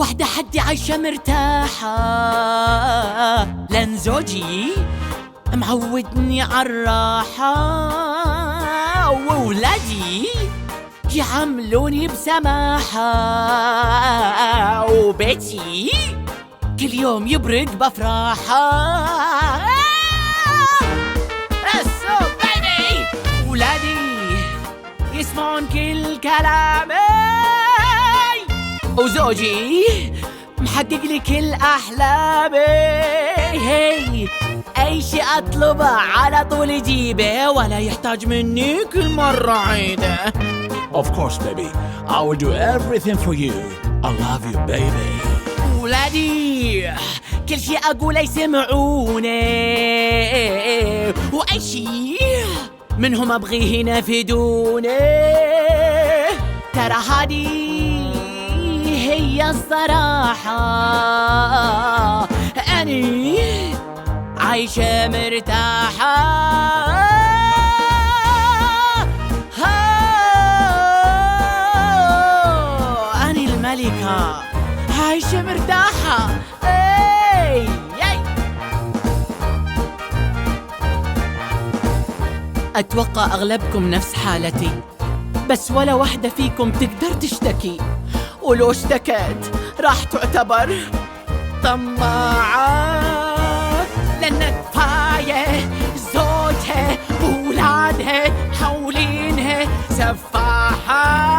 وحدة حدي عايشة مرتاحة، لأن زوجي معودني عالراحة، وولادي يعاملوني بسماحة، وبيتي كل يوم يبرد بفراحة. ولادي يسمعون كل كلامي، وزوجي محقق لي كل أحلامي. أي شيء أطلبه على طول يجيبه، ولا يحتاج مني كل مرة عيده. Of course, baby. I will do everything for you. I love you, baby. ولادي كل شيء أقوله يسمعوني، وأي شيء منهم أبغيه ينفذوني. ترى هادي هي الصراحة، أني عايشة مرتاحة. أني الملكة عايشة مرتاحة. أتوقع أغلبكم نفس حالتي، بس ولا واحدة فيكم تقدر تشتكي، ولو اشتكت راح تعتبر طماعة، لأن كفاية زوجها وولادها حولينها سفاحة.